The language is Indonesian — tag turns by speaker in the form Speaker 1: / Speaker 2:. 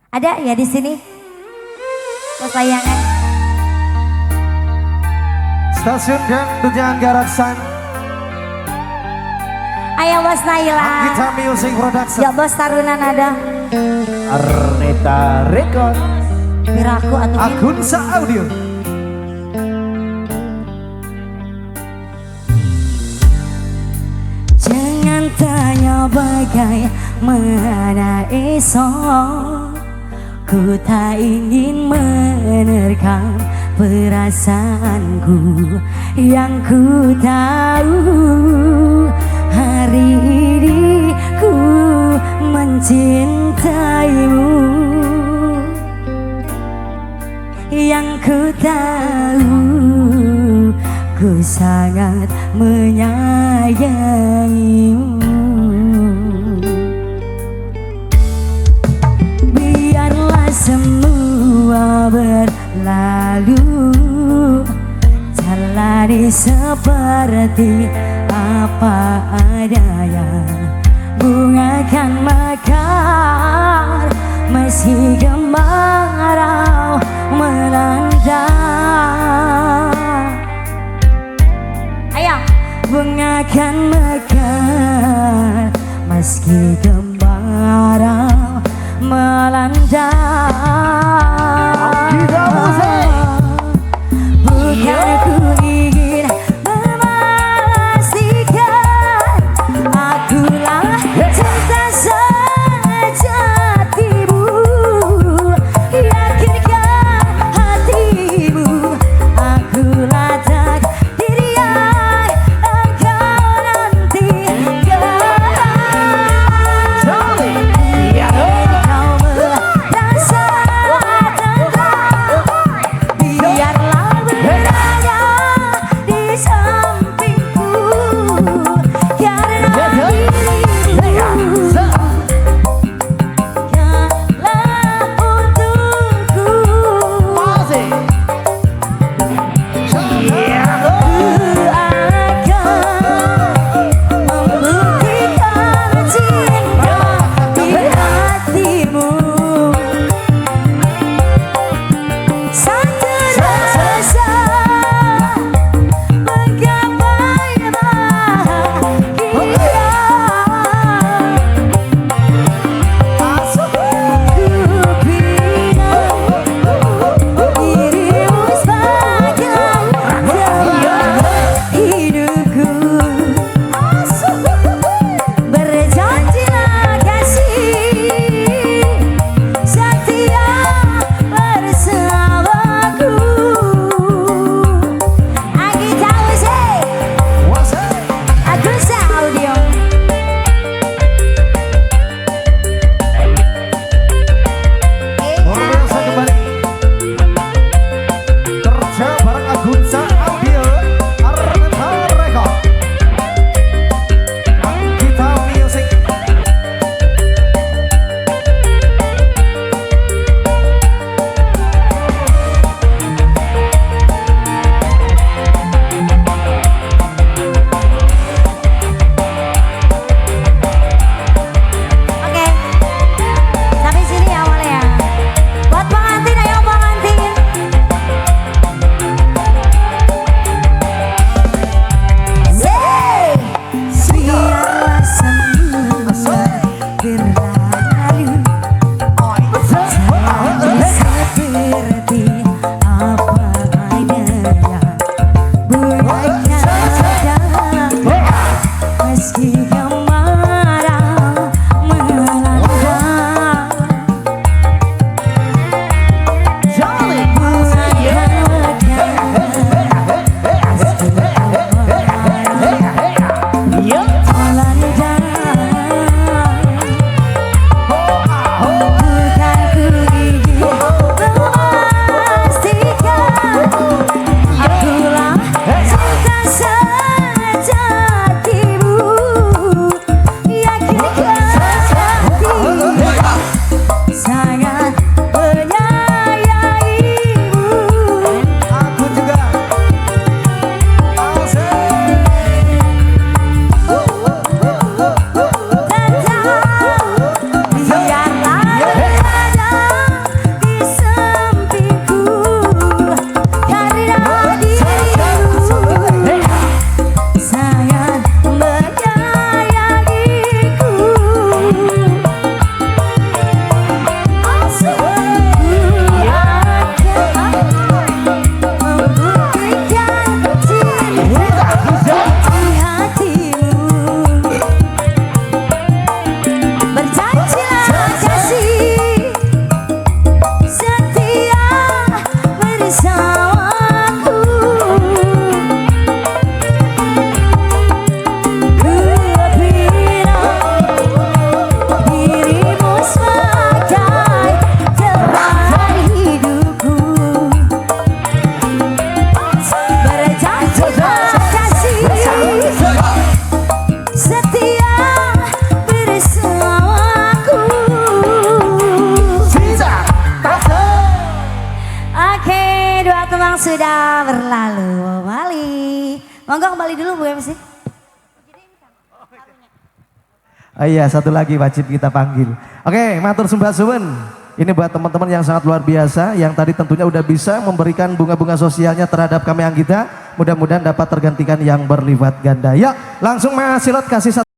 Speaker 1: Ada ya di sini? Kesayangan.
Speaker 2: Stasiun Dangdut Garaksan.
Speaker 1: Ayo Bos Naila.
Speaker 2: Kita Music Production.
Speaker 1: Ya Bos Tarunan ada.
Speaker 2: Arneta Record.
Speaker 1: Miraku atau
Speaker 2: Akunsa Audio.
Speaker 1: Jangan tanya bagaimana esok, ku tak ingin menerkam perasaanku. Yang ku tahu hari ini ku mencintaimu. Yang ku tahu ku sangat menyayangimu. Biarlah semua berlalu, jalani seperti apa adanya. Bunga kan mekar meski kemarau melanda. Ayo, bunga kan mekar meski kemarau melanda. Bukan ku ingin memastikan akulah cinta sejatimu. Yakinkan hatimu, akulah takdir yang engkau nantikan. Kau merasa sudah berlalu kembali. Monggo kembali dulu Bu MC.
Speaker 2: Oh iya, satu lagi wajib kita panggil. Oke, matur sembah suwun. Ini buat teman-teman yang sangat luar biasa, yang tadi tentunya udah bisa memberikan bunga-bunga sosialnya terhadap kami yang kita. Mudah-mudahan dapat tergantikan yang berlipat ganda. Yuk, langsung Mas Silot kasih satu.